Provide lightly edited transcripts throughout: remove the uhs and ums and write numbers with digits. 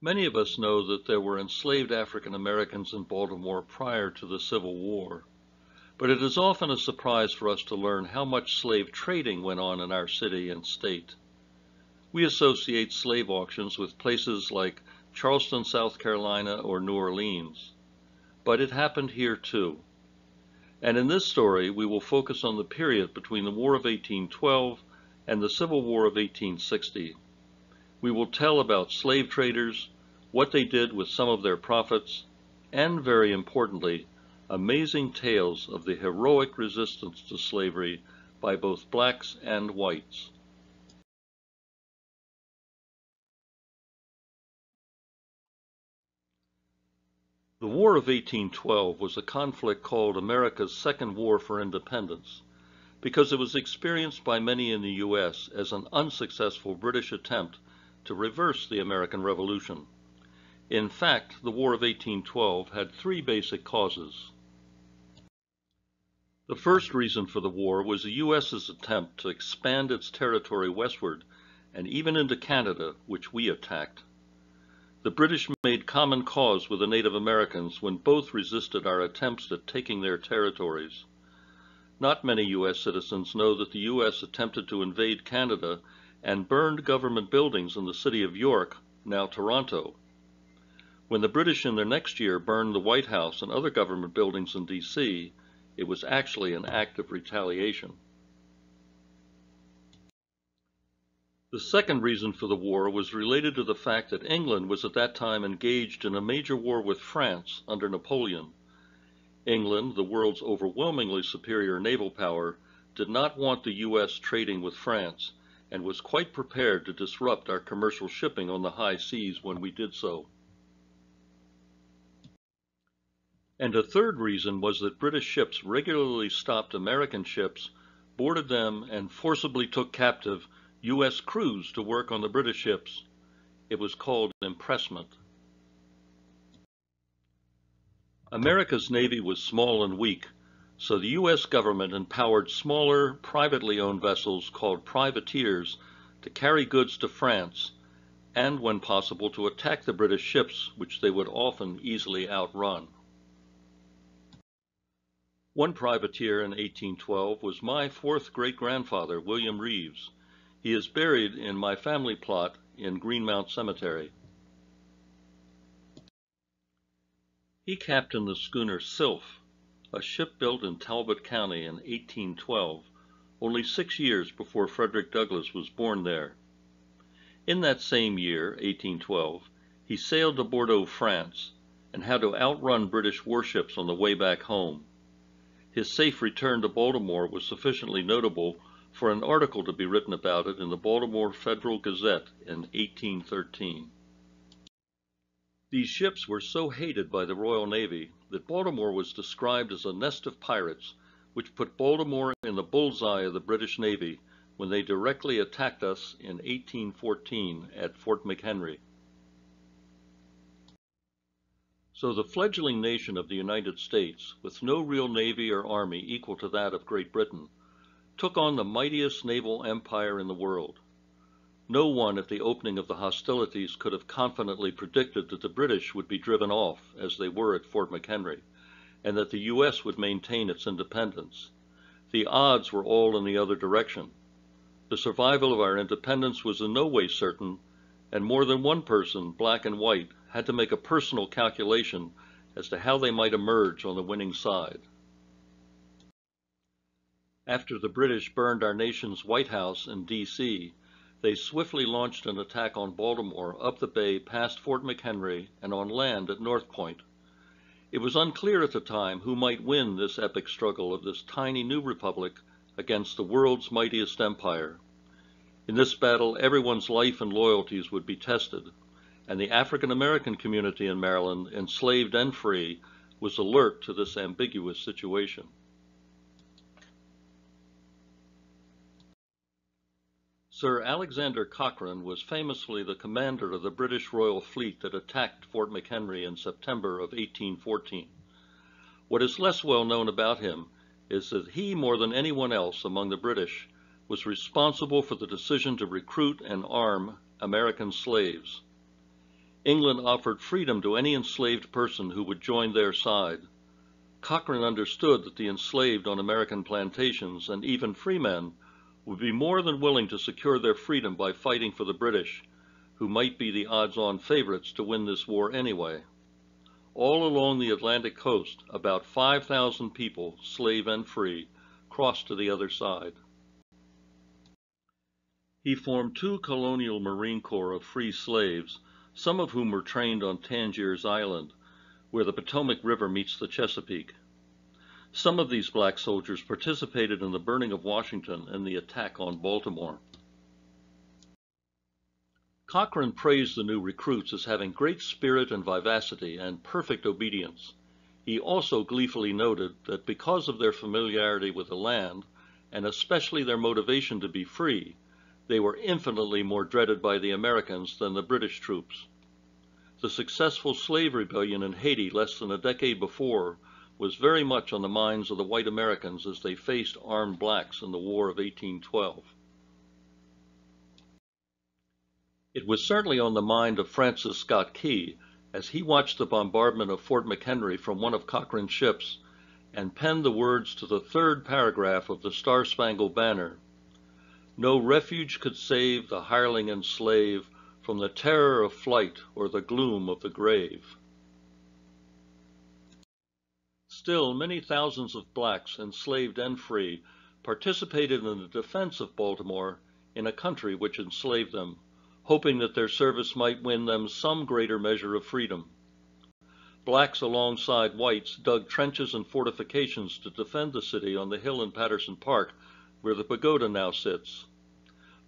Many of us know that there were enslaved African Americans in Baltimore prior to the Civil War, but it is often a surprise for us to learn how much slave trading went on in our city and state. We associate slave auctions with places like Charleston, South Carolina, or New Orleans, but it happened here too. And in this story, we will focus on the period between the War of 1812 and the Civil War of 1860. We will tell about slave traders, what they did with some of their profits, and very importantly, amazing tales of the heroic resistance to slavery by both blacks and whites. The War of 1812 was a conflict called America's Second War for Independence, because it was experienced by many in the U.S. as an unsuccessful British attempt to reverse the American Revolution. In fact, the War of 1812 had three basic causes. The first reason for the war was the U.S.'s attempt to expand its territory westward and even into Canada, which we attacked. The British made common cause with the Native Americans when both resisted our attempts at taking their territories. Not many U.S. citizens know that the U.S. attempted to invade Canada and burned government buildings in the city of York, now Toronto. When the British in their next year burned the White House and other government buildings in D.C., it was actually an act of retaliation. The second reason for the war was related to the fact that England was at that time engaged in a major war with France under Napoleon. England, the world's overwhelmingly superior naval power, did not want the U.S. trading with France and was quite prepared to disrupt our commercial shipping on the high seas when we did so. And a third reason was that British ships regularly stopped American ships, boarded them, and forcibly took captive U.S. crews to work on the British ships. It was called impressment. America's Navy was small and weak, so the U.S. government empowered smaller, privately owned vessels called privateers to carry goods to France, and when possible to attack the British ships, which they would often easily outrun. One privateer in 1812 was my fourth great-grandfather, William Reeves. He is buried in my family plot in Greenmount Cemetery. He captained the schooner Sylph, a ship built in Talbot County in 1812, only 6 years before Frederick Douglass was born there. In that same year, 1812, he sailed to Bordeaux, France, and had to outrun British warships on the way back home. His safe return to Baltimore was sufficiently notable for an article to be written about it in the Baltimore Federal Gazette in 1813. These ships were so hated by the Royal Navy that Baltimore was described as a nest of pirates, which put Baltimore in the bullseye of the British Navy when they directly attacked us in 1814 at Fort McHenry. So the fledgling nation of the United States, with no real navy or army equal to that of Great Britain, took on the mightiest naval empire in the world. No one at the opening of the hostilities could have confidently predicted that the British would be driven off, as they were at Fort McHenry, and that the U.S. would maintain its independence. The odds were all in the other direction. The survival of our independence was in no way certain, and more than one person, black and white, had to make a personal calculation as to how they might emerge on the winning side. After the British burned our nation's White House in D.C., they swiftly launched an attack on Baltimore up the bay past Fort McHenry and on land at North Point. It was unclear at the time who might win this epic struggle of this tiny new republic against the world's mightiest empire. In this battle, everyone's life and loyalties would be tested, and the African American community in Maryland, enslaved and free, was alert to this ambiguous situation. Sir Alexander Cochrane was famously the commander of the British Royal Fleet that attacked Fort McHenry in September of 1814. What is less well known about him is that he, more than anyone else among the British, was responsible for the decision to recruit and arm American slaves. England offered freedom to any enslaved person who would join their side. Cochrane understood that the enslaved on American plantations, and even free men, would be more than willing to secure their freedom by fighting for the British, who might be the odds-on favorites to win this war anyway. All along the Atlantic coast, about 5,000 people, slave and free, crossed to the other side. He formed 2 colonial Marine Corps of free slaves, some of whom were trained on Tangiers Island, where the Potomac River meets the Chesapeake. Some of these black soldiers participated in the burning of Washington and the attack on Baltimore. Cochrane praised the new recruits as having great spirit and vivacity and perfect obedience. He also gleefully noted that because of their familiarity with the land, and especially their motivation to be free, they were infinitely more dreaded by the Americans than the British troops. The successful slave rebellion in Haiti less than a decade before was very much on the minds of the white Americans as they faced armed blacks in the War of 1812. It was certainly on the mind of Francis Scott Key as he watched the bombardment of Fort McHenry from one of Cochrane's ships and penned the words to the 3rd paragraph of the Star-Spangled Banner. No refuge could save the hireling and slave from the terror of flight or the gloom of the grave. Still, many thousands of blacks, enslaved and free, participated in the defense of Baltimore in a country which enslaved them, hoping that their service might win them some greater measure of freedom. Blacks alongside whites dug trenches and fortifications to defend the city on the hill in Patterson Park, where the pagoda now sits.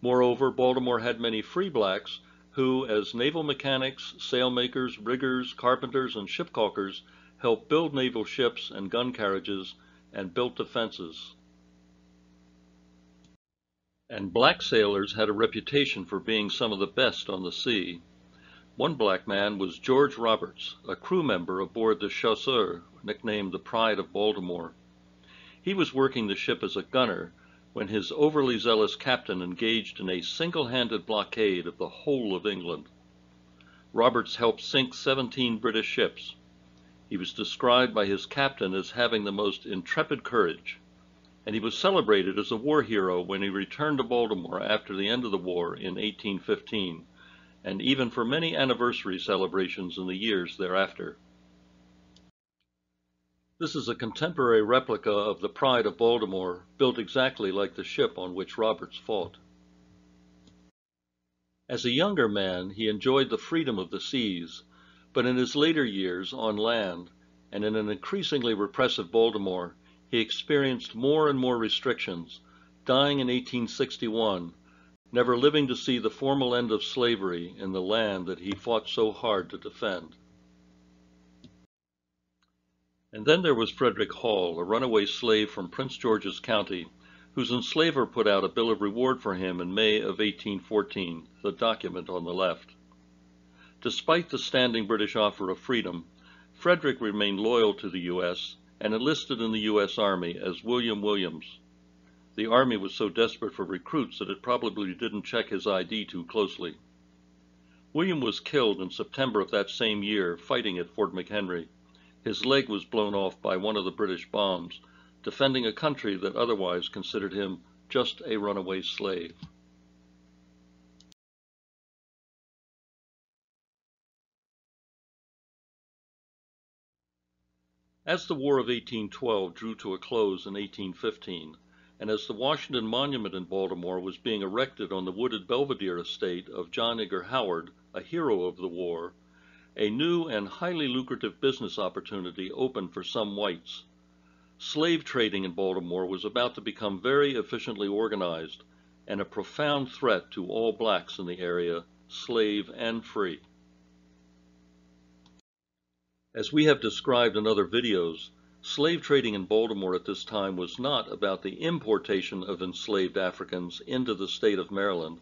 Moreover, Baltimore had many free blacks who, as naval mechanics, sailmakers, riggers, carpenters, and shipcaulkers, helped build naval ships and gun carriages and built defenses. And black sailors had a reputation for being some of the best on the sea. One black man was George Roberts, a crew member aboard the Chasseur, nicknamed the Pride of Baltimore. He was working the ship as a gunner when his overly zealous captain engaged in a single-handed blockade of the whole of England. Roberts helped sink 17 British ships. He was described by his captain as having the most intrepid courage, and he was celebrated as a war hero when he returned to Baltimore after the end of the war in 1815, and even for many anniversary celebrations in the years thereafter. This is a contemporary replica of the Pride of Baltimore, built exactly like the ship on which Roberts fought. As a younger man, he enjoyed the freedom of the seas, but in his later years on land, and in an increasingly repressive Baltimore, he experienced more and more restrictions, dying in 1861, never living to see the formal end of slavery in the land that he fought so hard to defend. And then there was Frederick Hall, a runaway slave from Prince George's County, whose enslaver put out a bill of reward for him in May of 1814, the document on the left. Despite the standing British offer of freedom, Frederick remained loyal to the U.S., and enlisted in the U.S. Army as William Williams. The Army was so desperate for recruits that it probably didn't check his ID too closely. William was killed in September of that same year fighting at Fort McHenry. His leg was blown off by one of the British bombs, defending a country that otherwise considered him just a runaway slave. As the War of 1812 drew to a close in 1815, and as the Washington Monument in Baltimore was being erected on the wooded Belvedere estate of John Edgar Howard, a hero of the war, a new and highly lucrative business opportunity opened for some whites. Slave trading in Baltimore was about to become very efficiently organized, and a profound threat to all blacks in the area, slave and free. As we have described in other videos, slave trading in Baltimore at this time was not about the importation of enslaved Africans into the state of Maryland.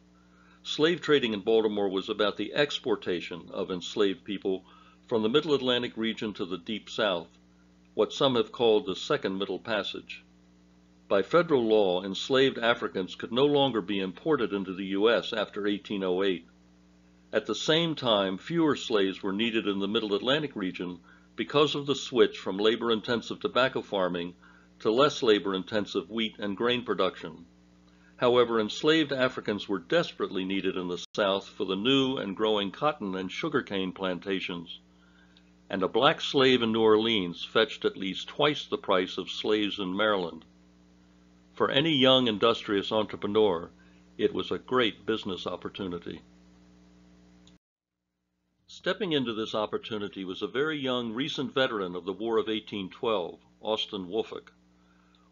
Slave trading in Baltimore was about the exportation of enslaved people from the Middle Atlantic region to the Deep South, what some have called the Second Middle Passage. By federal law, enslaved Africans could no longer be imported into the U.S. after 1808. At the same time, fewer slaves were needed in the Middle Atlantic region because of the switch from labor-intensive tobacco farming to less labor-intensive wheat and grain production. However, enslaved Africans were desperately needed in the South for the new and growing cotton and sugarcane plantations, and a black slave in New Orleans fetched at least twice the price of slaves in Maryland. For any young industrious entrepreneur, it was a great business opportunity. Stepping into this opportunity was a very young recent veteran of the War of 1812, Austin WOOLFOK.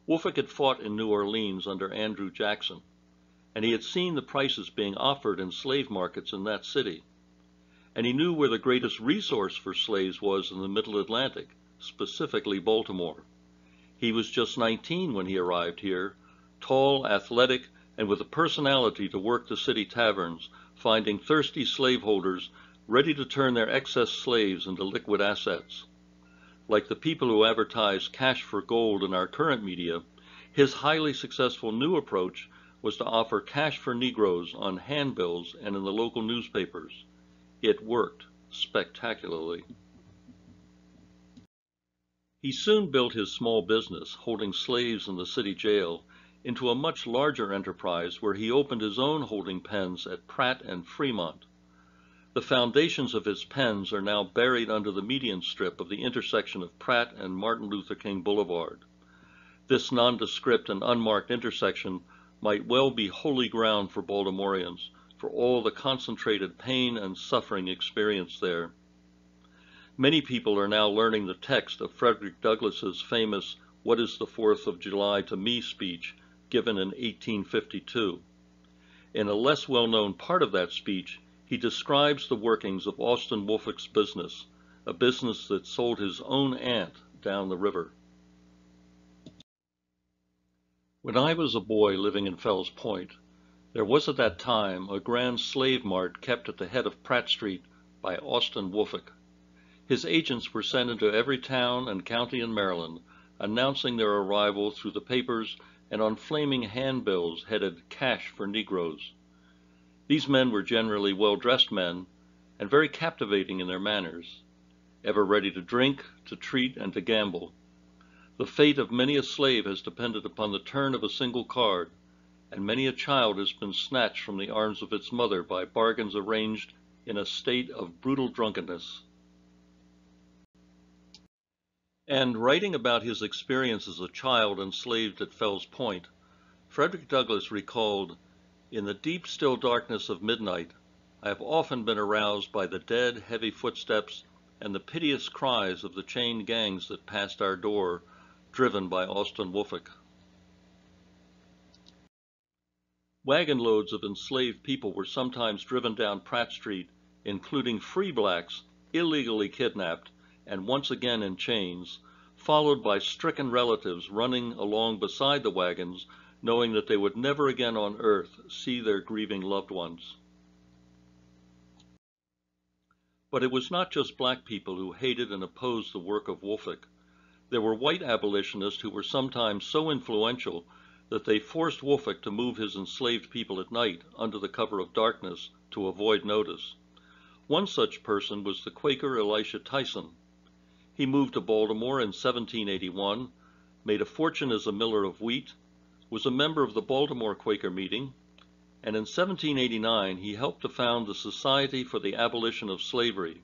WOOLFOK had fought in New Orleans under Andrew Jackson, and he had seen the prices being offered in slave markets in that city. And he knew where the greatest resource for slaves was in the Middle Atlantic, specifically Baltimore. He was just 19 when he arrived here, tall, athletic, and with a personality to work the city taverns, finding thirsty slaveholders ready to turn their excess slaves into liquid assets. Like the people who advertise cash for gold in our current media, his highly successful new approach was to offer cash for Negroes on handbills and in the local newspapers. It worked spectacularly. He soon built his small business, holding slaves in the city jail, into a much larger enterprise where he opened his own holding pens at Pratt and Fremont. The foundations of his pens are now buried under the median strip of the intersection of Pratt and Martin Luther King Boulevard. This nondescript and unmarked intersection might well be holy ground for Baltimoreans, for all the concentrated pain and suffering experienced there. Many people are now learning the text of Frederick Douglass's famous "What is the 4th of July to me" speech given in 1852. In a less well-known part of that speech, he describes the workings of Austin WOOLFOK's business, a business that sold his own aunt down the river. When I was a boy living in Fells Point, there was at that time a grand slave mart kept at the head of Pratt Street by Austin WOOLFOK. His agents were sent into every town and county in Maryland, announcing their arrival through the papers and on flaming handbills headed "Cash for Negroes." These men were generally well-dressed men and very captivating in their manners, ever ready to drink, to treat, and to gamble. The fate of many a slave has depended upon the turn of a single card, and many a child has been snatched from the arms of its mother by bargains arranged in a state of brutal drunkenness. And writing about his experience as a child enslaved at Fells Point, Frederick Douglass recalled, "In the deep, still darkness of midnight, I have often been aroused by the dead, heavy footsteps and the piteous cries of the chained gangs that passed our door, driven by Austin WOOLFOK." Wagon loads of enslaved people were sometimes driven down Pratt Street, including free blacks, illegally kidnapped, and once again in chains, followed by stricken relatives running along beside the wagons, knowing that they would never again on earth see their grieving loved ones. But it was not just black people who hated and opposed the work of WOOLFOK. There were white abolitionists who were sometimes so influential that they forced WOOLFOK to move his enslaved people at night under the cover of darkness to avoid notice. One such person was the Quaker Elisha Tyson. He moved to Baltimore in 1781, made a fortune as a miller of wheat, was a member of the Baltimore Quaker meeting, and in 1789 he helped to found the Society for the Abolition of Slavery.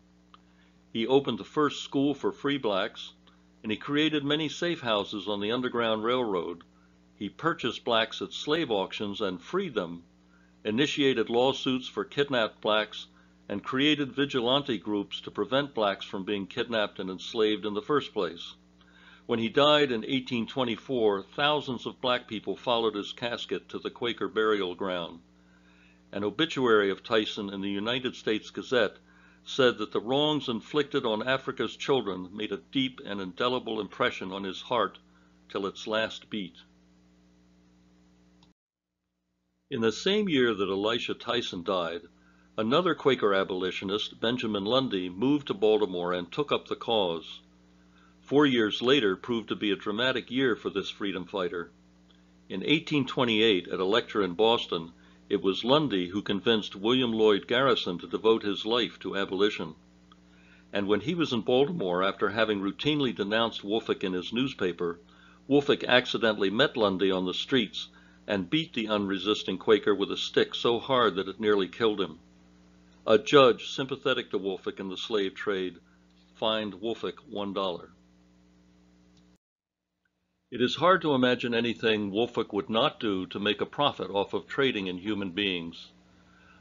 He opened the first school for free blacks, and he created many safe houses on the Underground Railroad. He purchased blacks at slave auctions and freed them, initiated lawsuits for kidnapped blacks, and created vigilante groups to prevent blacks from being kidnapped and enslaved in the first place. When he died in 1824, thousands of black people followed his casket to the Quaker burial ground. An obituary of Tyson in the United States Gazette said that the wrongs inflicted on Africa's children made a deep and indelible impression on his heart till its last beat. In the same year that Elisha Tyson died, another Quaker abolitionist, Benjamin Lundy, moved to Baltimore and took up the cause. 4 years later proved to be a dramatic year for this freedom fighter. In 1828, at a lecture in Boston, It was Lundy who convinced William Lloyd Garrison to devote his life to abolition. And when he was in Baltimore, after having routinely denounced Woolfolk in his newspaper, Woolfolk accidentally met Lundy on the streets and beat the unresisting Quaker with a stick so hard that it nearly killed him. A judge sympathetic to Woolfolk in the slave trade fined Woolfolk $1. It is hard to imagine anything Woolfolk would not do to make a profit off of trading in human beings.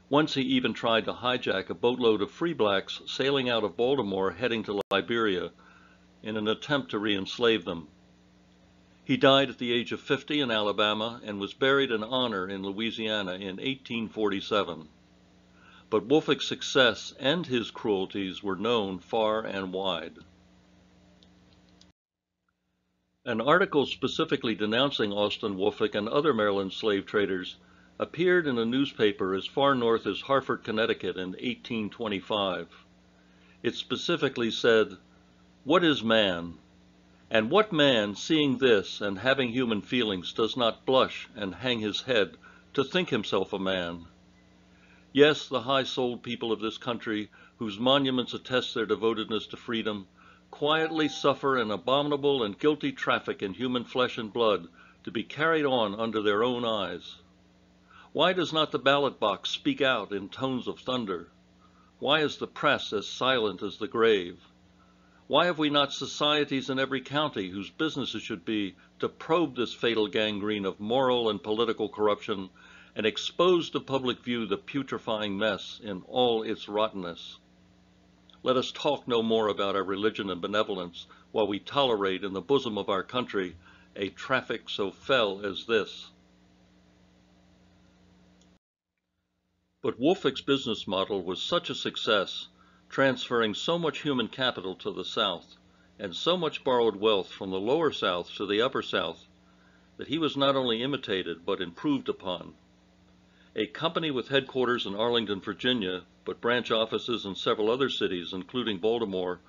Once he even tried to hijack a boatload of free blacks sailing out of Baltimore heading to Liberia in an attempt to re-enslave them. He died at the age of 50 in Alabama and was buried in honor in Louisiana in 1847. But Woolfolk's success and his cruelties were known far and wide. An article specifically denouncing Austin Woolfolk and other Maryland slave traders appeared in a newspaper as far north as Hartford, Connecticut in 1825. It specifically said, "What is man? And what man, seeing this and having human feelings, does not blush and hang his head to think himself a man? Yes, the high-souled people of this country, whose monuments attest their devotedness to freedom, quietly suffer an abominable and guilty traffic in human flesh and blood to be carried on under their own eyes. Why does not the ballot box speak out in tones of thunder? Why is the press as silent as the grave? Why have we not societies in every county whose business it should be to probe this fatal gangrene of moral and political corruption and expose to public view the putrefying mess in all its rottenness? Let us talk no more about our religion and benevolence while we tolerate in the bosom of our country a traffic so fell as this." But Woolfolk's business model was such a success, transferring so much human capital to the South, and so much borrowed wealth from the lower South to the upper South, that he was not only imitated but improved upon. A company with headquarters in Arlington, Virginia, but branch offices in several other cities, including Baltimore,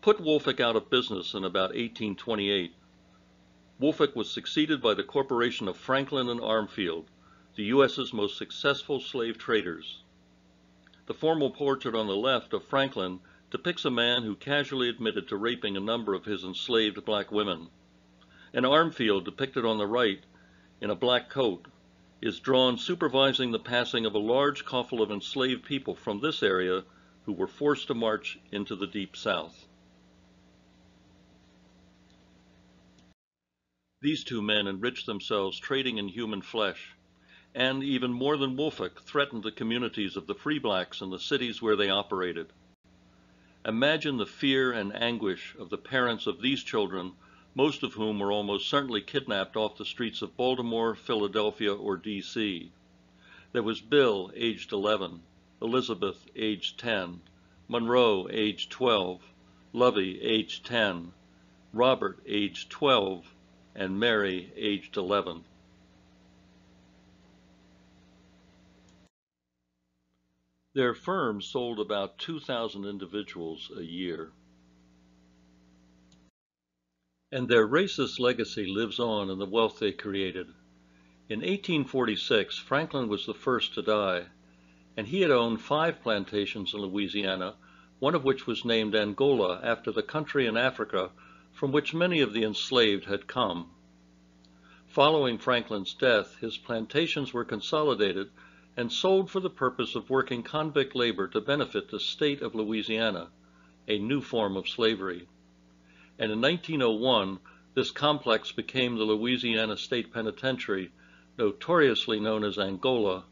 put Woolfolk out of business in about 1828. Woolfolk was succeeded by the Corporation of Franklin and Armfield, the U.S.'s most successful slave traders. The formal portrait on the left of Franklin depicts a man who casually admitted to raping a number of his enslaved black women. And Armfield, depicted on the right, in a black coat, is drawn supervising the passing of a large coffle of enslaved people from this area who were forced to march into the deep South. These two men enriched themselves trading in human flesh, and even more than Woolfolk, threatened the communities of the free blacks in the cities where they operated. Imagine the fear and anguish of the parents of these children, most of whom were almost certainly kidnapped off the streets of Baltimore, Philadelphia, or D.C. There was Bill, aged 11, Elizabeth, aged 10, Monroe, aged 12, Lovey, aged 10, Robert, aged 12, and Mary, aged 11. Their firm sold about 2,000 individuals a year. And their racist legacy lives on in the wealth they created. In 1846, Franklin was the first to die, and he had owned 5 plantations in Louisiana, one of which was named Angola after the country in Africa from which many of the enslaved had come. Following Franklin's death, his plantations were consolidated and sold for the purpose of working convict labor to benefit the state of Louisiana, a new form of slavery. And in 1901, this complex became the Louisiana State Penitentiary, notoriously known as Angola,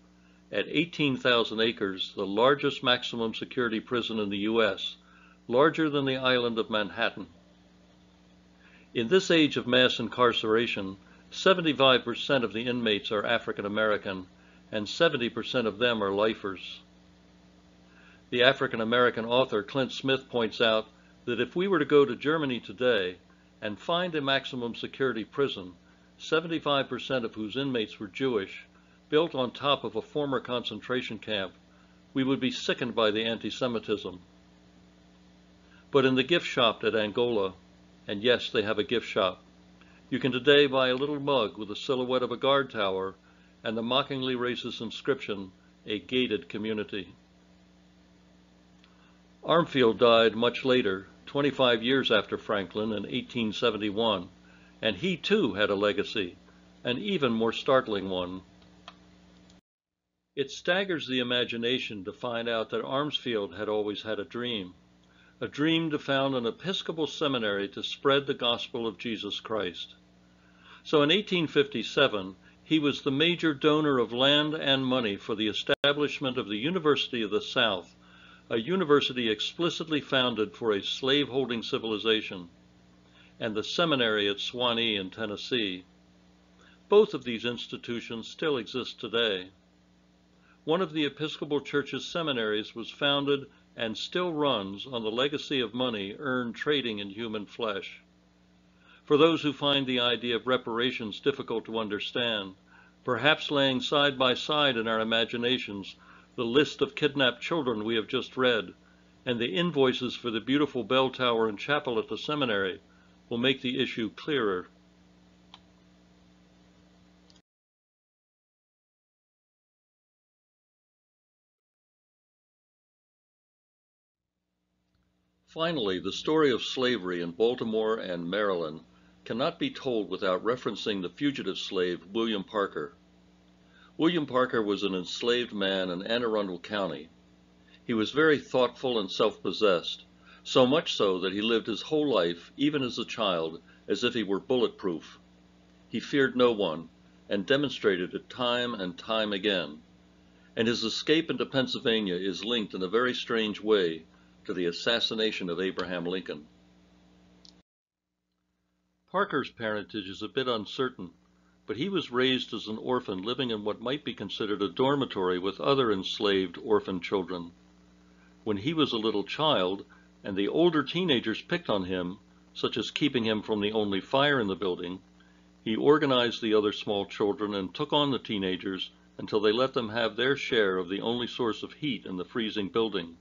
at 18,000 acres, the largest maximum security prison in the U.S., larger than the island of Manhattan. In this age of mass incarceration, 75% of the inmates are African American, and 70% of them are lifers. The African American author Clint Smith points out that if we were to go to Germany today and find a maximum security prison, 75% of whose inmates were Jewish, built on top of a former concentration camp, we would be sickened by the anti-Semitism. But in the gift shop at Angola, and yes, they have a gift shop, you can today buy a little mug with a silhouette of a guard tower and the mockingly racist inscription, "A gated community." Armfield died much later, 25 years after Franklin in 1871, and he too had a legacy, an even more startling one. It staggers the imagination to find out that Armsfield had always had a dream to found an Episcopal seminary to spread the gospel of Jesus Christ. So in 1857, he was the major donor of land and money for the establishment of the University of the South, a university explicitly founded for a slave-holding civilization, and the seminary at Suwanee in Tennessee. Both of these institutions still exist today. One of the Episcopal Church's seminaries was founded and still runs on the legacy of money earned trading in human flesh. For those who find the idea of reparations difficult to understand, perhaps laying side by side in our imaginations the list of kidnapped children we have just read, and the invoices for the beautiful bell tower and chapel at the seminary will make the issue clearer. Finally, the story of slavery in Baltimore and Maryland cannot be told without referencing the fugitive slave William Parker. William Parker was an enslaved man in Anne Arundel County. He was very thoughtful and self-possessed, so much so that he lived his whole life, even as a child, as if he were bulletproof. He feared no one, and demonstrated it time and time again. And his escape into Pennsylvania is linked in a very strange way to the assassination of Abraham Lincoln. Parker's parentage is a bit uncertain, but he was raised as an orphan living in what might be considered a dormitory with other enslaved orphan children. When he was a little child, and the older teenagers picked on him, such as keeping him from the only fire in the building, he organized the other small children and took on the teenagers until they let them have their share of the only source of heat in the freezing building.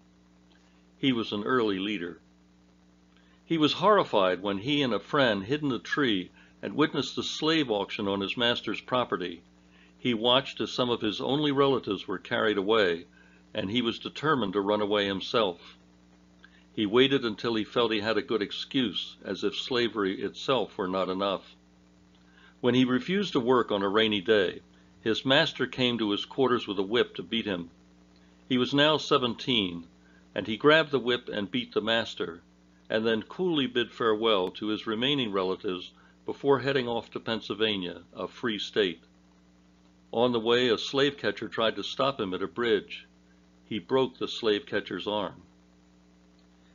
He was an early leader. He was horrified when he and a friend hid in a tree and witnessed the slave auction on his master's property. He watched as some of his only relatives were carried away, and he was determined to run away himself. He waited until he felt he had a good excuse, as if slavery itself were not enough. When he refused to work on a rainy day, his master came to his quarters with a whip to beat him. He was now 17, and he grabbed the whip and beat the master, and then coolly bid farewell to his remaining relatives before heading off to Pennsylvania, a free state. On the way, a slave catcher tried to stop him at a bridge. He broke the slave catcher's arm.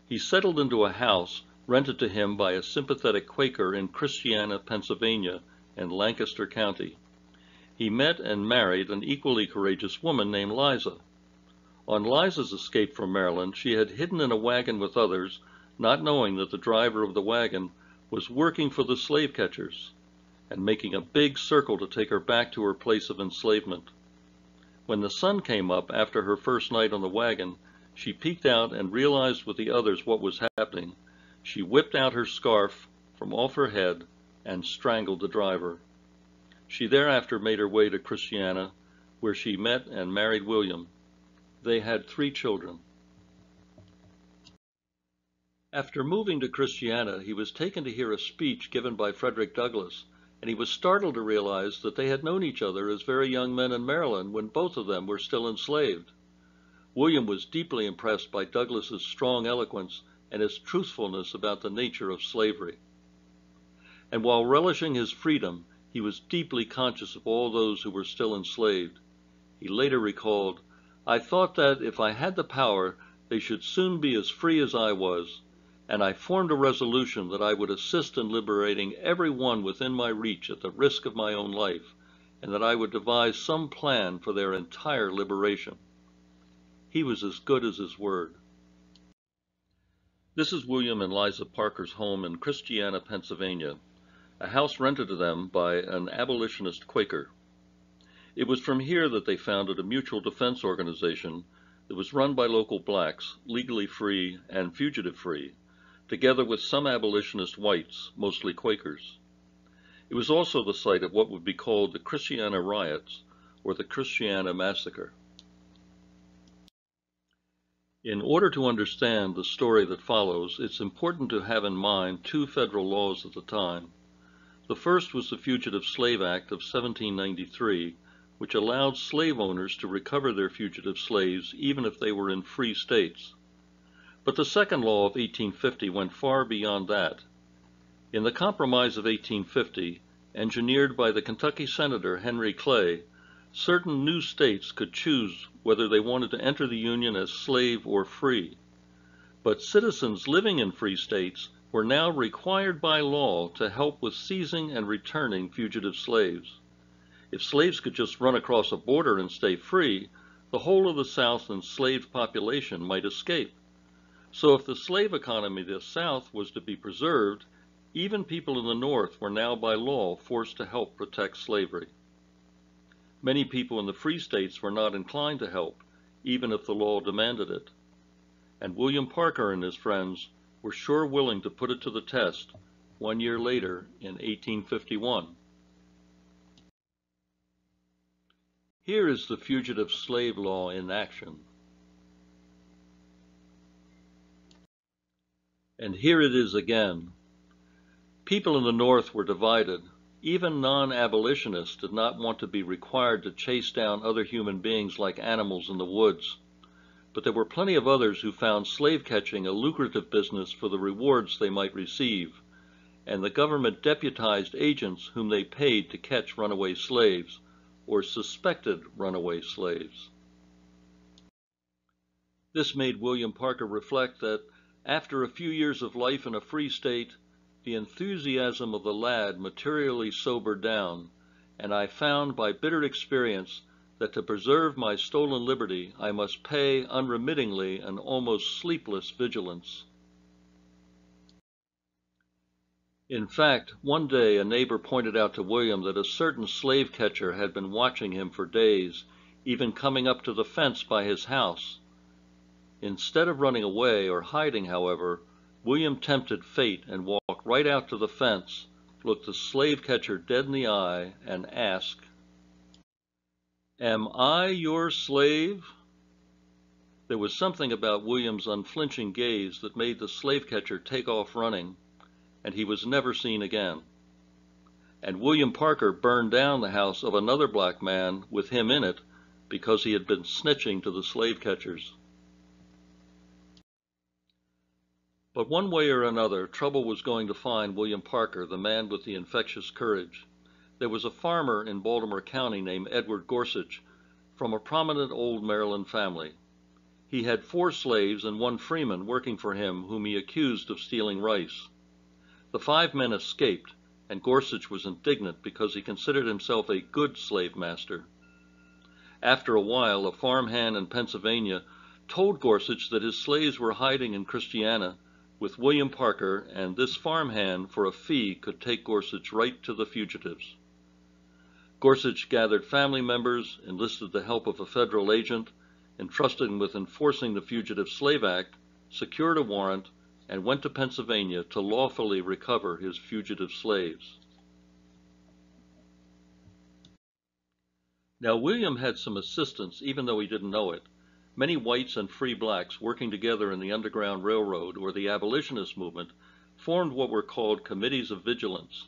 He settled into a house rented to him by a sympathetic Quaker in Christiana, Pennsylvania, and Lancaster County. He met and married an equally courageous woman named Liza. On Liza's escape from Maryland, she had hidden in a wagon with others, not knowing that the driver of the wagon was working for the slave catchers and making a big circle to take her back to her place of enslavement. When the sun came up after her first night on the wagon, she peeked out and realized with the others what was happening. She whipped out her scarf from off her head and strangled the driver. She thereafter made her way to Christiana, where she met and married William. They had 3 children. After moving to Christiana, he was taken to hear a speech given by Frederick Douglass, and he was startled to realize that they had known each other as very young men in Maryland when both of them were still enslaved. William was deeply impressed by Douglass's strong eloquence and his truthfulness about the nature of slavery. And while relishing his freedom, he was deeply conscious of all those who were still enslaved. He later recalled, "I thought that, if I had the power, they should soon be as free as I was, and I formed a resolution that I would assist in liberating every one within my reach at the risk of my own life, and that I would devise some plan for their entire liberation." He was as good as his word. This is William and Liza Parker's home in Christiana, Pennsylvania, a house rented to them by an abolitionist Quaker. It was from here that they founded a mutual defense organization that was run by local blacks, legally free and fugitive free, together with some abolitionist whites, mostly Quakers. It was also the site of what would be called the Christiana riots, or the Christiana Massacre. In order to understand the story that follows, it's important to have in mind two federal laws at the time. The first was the Fugitive Slave Act of 1793, which allowed slave owners to recover their fugitive slaves even if they were in free states. But the second law of 1850 went far beyond that. In the Compromise of 1850, engineered by the Kentucky Senator Henry Clay, certain new states could choose whether they wanted to enter the Union as slave or free. But citizens living in free states were now required by law to help with seizing and returning fugitive slaves. If slaves could just run across a border and stay free, the whole of the South's enslaved population might escape. So if the slave economy of the South was to be preserved, even people in the North were now by law forced to help protect slavery. Many people in the free states were not inclined to help, even if the law demanded it. And William Parker and his friends were sure willing to put it to the test 1 year later in 1851. Here is the fugitive slave law in action. And here it is again. People in the North were divided. Even non-abolitionists did not want to be required to chase down other human beings like animals in the woods. But there were plenty of others who found slave catching a lucrative business for the rewards they might receive, and the government deputized agents whom they paid to catch runaway slaves, or suspected runaway slaves. This made William Parker reflect that after a few years of life in a free state, the enthusiasm of the lad materially sobered down, and I found by bitter experience that to preserve my stolen liberty I must pay unremittingly an almost sleepless vigilance. In fact, one day a neighbor pointed out to William that a certain slave catcher had been watching him for days, even coming up to the fence by his house. Instead of running away or hiding, however, William tempted fate and walked right out to the fence, looked the slave catcher dead in the eye, and asked, "Am I your slave?" There was something about William's unflinching gaze that made the slave catcher take off running, and he was never seen again. And William Parker burned down the house of another black man with him in it because he had been snitching to the slave catchers. But one way or another, trouble was going to find William Parker, the man with the infectious courage. There was a farmer in Baltimore County named Edward GORSUCH, from a prominent old Maryland family. He had 4 slaves and 1 freeman working for him whom he accused of stealing rice. The 5 men escaped, and GORSUCH was indignant because he considered himself a good slave master. After a while, a farmhand in Pennsylvania told GORSUCH that his slaves were hiding in Christiana with William Parker, and this farmhand for a fee could take GORSUCH right to the fugitives. GORSUCH gathered family members, enlisted the help of a federal agent, entrusted him with enforcing the Fugitive Slave Act, secured a warrant, and went to Pennsylvania to lawfully recover his fugitive slaves. Now William had some assistants, even though he didn't know it. Many whites and free blacks working together in the Underground Railroad or the abolitionist movement formed what were called committees of vigilance.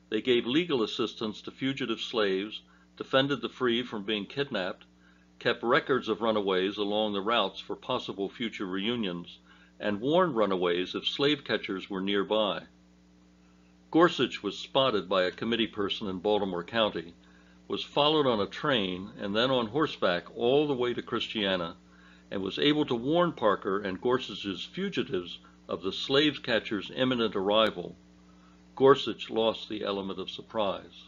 They gave legal assistance to fugitive slaves, defended the free from being kidnapped, kept records of runaways along the routes for possible future reunions, and warned runaways if slave catchers were nearby. GORSUCH was spotted by a committee person in Baltimore County, was followed on a train and then on horseback all the way to Christiana, and was able to warn Parker and GORSUCH's fugitives of the slave catchers' imminent arrival. GORSUCH lost the element of surprise.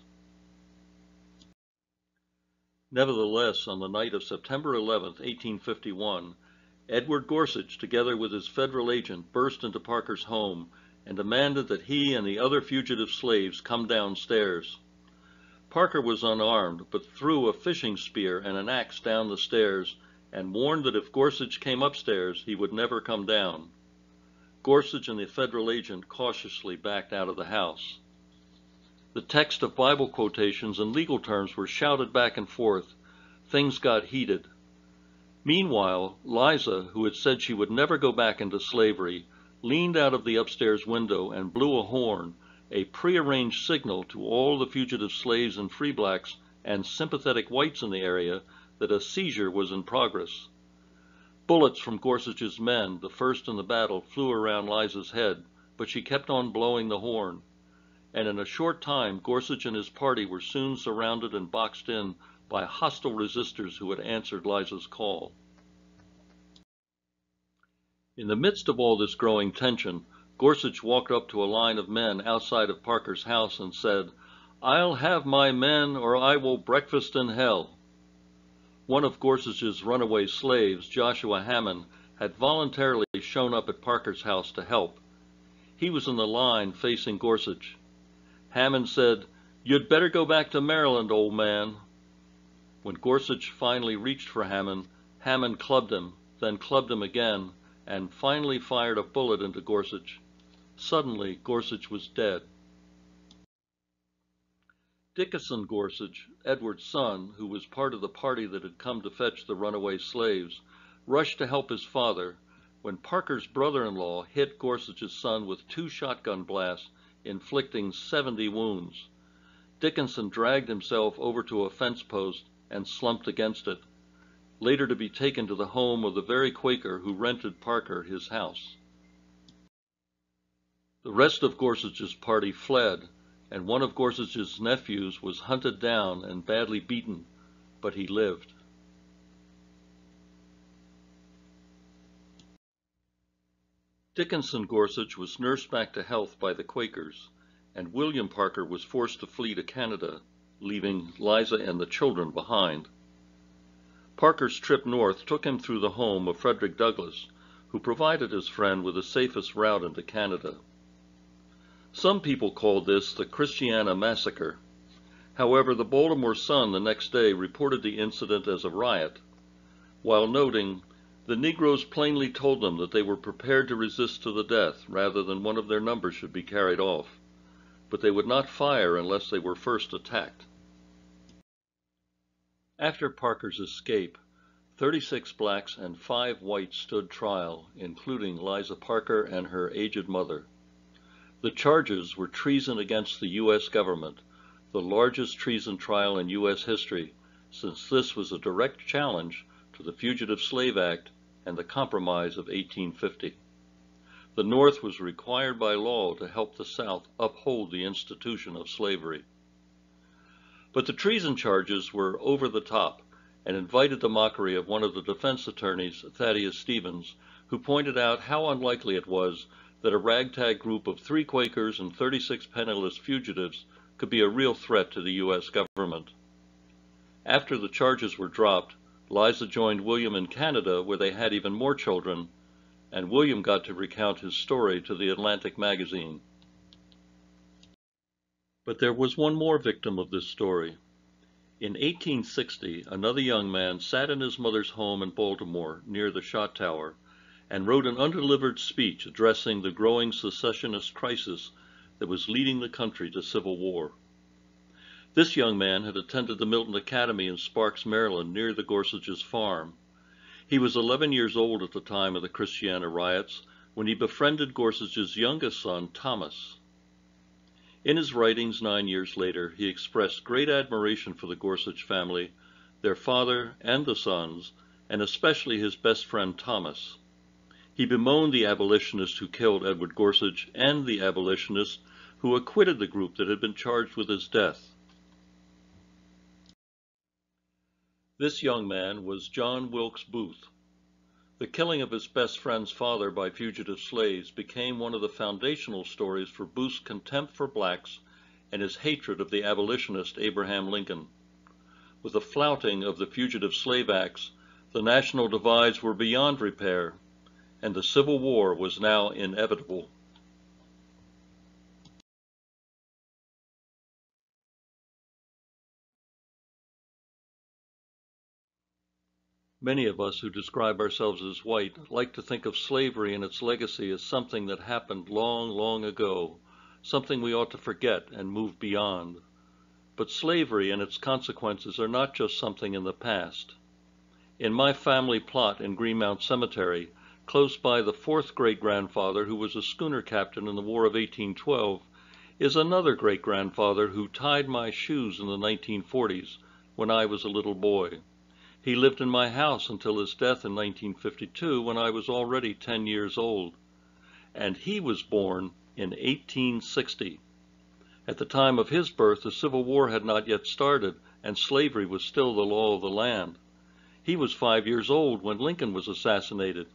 Nevertheless, on the night of September 11, 1851, Edward GORSUCH, together with his federal agent, burst into Parker's home and demanded that he and the other fugitive slaves come downstairs. Parker was unarmed, but threw a fishing spear and an axe down the stairs and warned that if GORSUCH came upstairs, he would never come down. GORSUCH and the federal agent cautiously backed out of the house. The text of Bible quotations and legal terms were shouted back and forth, Things got heated. Meanwhile, Liza, who had said she would never go back into slavery, leaned out of the upstairs window and blew a horn, a prearranged signal to all the fugitive slaves and free blacks and sympathetic whites in the area that a seizure was in progress. Bullets from Gorsuch's men, the first in the battle, flew around Liza's head, but she kept on blowing the horn, and in a short time Gorsuch and his party were soon surrounded and boxed in by hostile resistors who had answered Liza's call. In the midst of all this growing tension, Gorsuch walked up to a line of men outside of Parker's house and said, "I'll have my men or I will breakfast in hell." One of Gorsuch's runaway slaves, Joshua Hammond, had voluntarily shown up at Parker's house to help. He was in the line facing Gorsuch. Hammond said, "You'd better go back to Maryland, old man." When Gorsuch finally reached for Hammond, Hammond clubbed him, then clubbed him again, and finally fired a bullet into Gorsuch. Suddenly, Gorsuch was dead. Dickinson Gorsuch, Edward's son, who was part of the party that had come to fetch the runaway slaves, rushed to help his father when Parker's brother-in-law hit Gorsuch's son with 2 shotgun blasts, inflicting 70 wounds. Dickinson dragged himself over to a fence post and slumped against it, later to be taken to the home of the very Quaker who rented Parker his house. The rest of Gorsuch's party fled, and one of Gorsuch's nephews was hunted down and badly beaten, but he lived. Dickinson Gorsuch was nursed back to health by the Quakers, and William Parker was forced to flee to Canada, leaving Liza and the children behind. Parker's trip north took him through the home of Frederick Douglass, who provided his friend with the safest route into Canada. Some people called this the Christiana Massacre. However, the Baltimore Sun the next day reported the incident as a riot, while noting, "The Negroes plainly told them that they were prepared to resist to the death rather than one of their number should be carried off, but they would not fire unless they were first attacked." After Parker's escape, 36 blacks and 5 whites stood trial, including Liza Parker and her aged mother. The charges were treason against the U.S. government, the largest treason trial in U.S. history, since this was a direct challenge to the Fugitive Slave Act and the Compromise of 1850. The North was required by law to help the South uphold the institution of slavery. But the treason charges were over the top and invited the mockery of one of the defense attorneys, Thaddeus Stevens, who pointed out how unlikely it was that a ragtag group of 3 Quakers and 36 penniless fugitives could be a real threat to the U.S. government. After the charges were dropped, Liza joined William in Canada, where they had even more children, and William got to recount his story to the Atlantic magazine. But there was one more victim of this story. In 1860, another young man sat in his mother's home in Baltimore, near the Shot Tower, and wrote an undelivered speech addressing the growing secessionist crisis that was leading the country to civil war. This young man had attended the Milton Academy in Sparks, Maryland, near the Gorsuch's farm. He was 11 years old at the time of the Christiana riots, when he befriended Gorsuch's youngest son, Thomas. In his writings 9 years later, he expressed great admiration for the Gorsuch family, their father and the sons, and especially his best friend Thomas. He bemoaned the abolitionists who killed Edward Gorsuch and the abolitionists who acquitted the group that had been charged with his death. This young man was John Wilkes Booth. The killing of his best friend's father by fugitive slaves became one of the foundational stories for Booth's contempt for blacks and his hatred of the abolitionist Abraham Lincoln. With the flouting of the Fugitive Slave Acts, the national divides were beyond repair, and the Civil War was now inevitable. Many of us who describe ourselves as white like to think of slavery and its legacy as something that happened long, long ago, something we ought to forget and move beyond. But slavery and its consequences are not just something in the past. In my family plot in Greenmount Cemetery, close by the fourth great-grandfather who was a schooner captain in the War of 1812, is another great-grandfather who tied my shoes in the 1940s when I was a little boy. He lived in my house until his death in 1952 when I was already 10 years old. And he was born in 1860. At the time of his birth, the Civil War had not yet started, and slavery was still the law of the land. He was 5 years old when Lincoln was assassinated.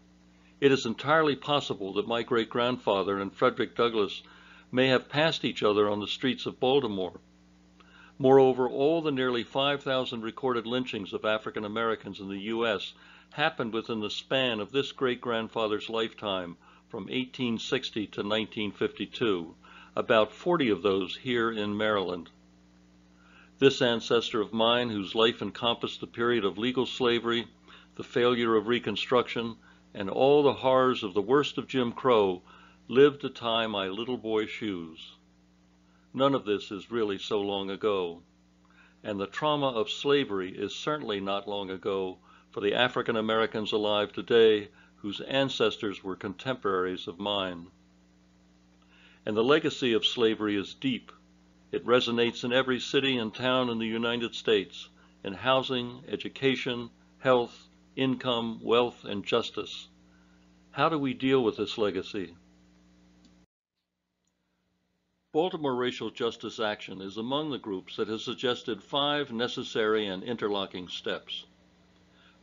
It is entirely possible that my great-grandfather and Frederick Douglass may have passed each other on the streets of Baltimore. Moreover, all the nearly 5,000 recorded lynchings of African Americans in the U.S. happened within the span of this great-grandfather's lifetime from 1860 to 1952, about 40 of those here in Maryland. This ancestor of mine, whose life encompassed the period of legal slavery, the failure of Reconstruction, and all the horrors of the worst of Jim Crow, lived to tie my little boy's shoes. None of this is really so long ago, and the trauma of slavery is certainly not long ago for the African Americans alive today whose ancestors were contemporaries of mine. And the legacy of slavery is deep. It resonates in every city and town in the United States, in housing, education, health, income, wealth, and justice. How do we deal with this legacy? Baltimore Racial Justice Action is among the groups that has suggested 5 necessary and interlocking steps.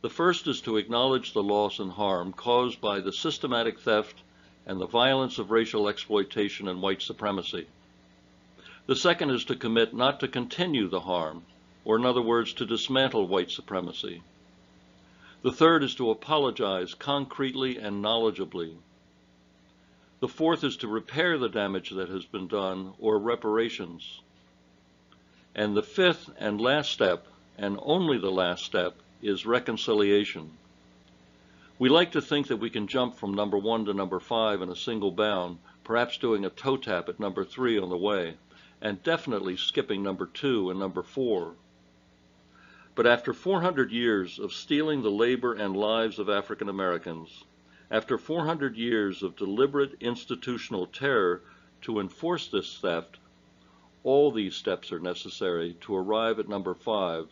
The first is to acknowledge the loss and harm caused by the systematic theft and the violence of racial exploitation and white supremacy. The second is to commit not to continue the harm, or in other words, to dismantle white supremacy. The third is to apologize concretely and knowledgeably. The fourth is to repair the damage that has been done, or reparations. And the fifth and last step, and only the last step, is reconciliation. We like to think that we can jump from number 1 to number 5 in a single bound, perhaps doing a toe tap at number 3 on the way, and definitely skipping number 2 and number 4. But after 400 years of stealing the labor and lives of African Americans, after 400 years of deliberate institutional terror to enforce this theft, all these steps are necessary to arrive at number 5,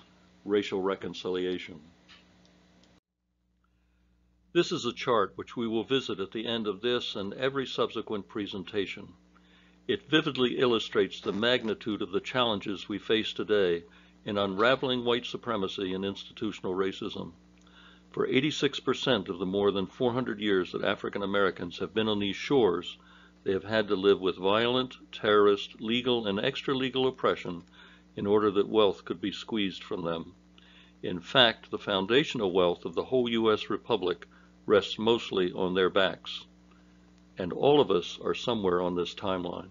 racial reconciliation. This is a chart which we will visit at the end of this and every subsequent presentation. It vividly illustrates the magnitude of the challenges we face today in unraveling white supremacy and institutional racism. For 86% of the more than 400 years that African Americans have been on these shores, they have had to live with violent, terrorist, legal, and extra-legal oppression in order that wealth could be squeezed from them. In fact, the foundational wealth of the whole U.S. Republic rests mostly on their backs. And all of us are somewhere on this timeline.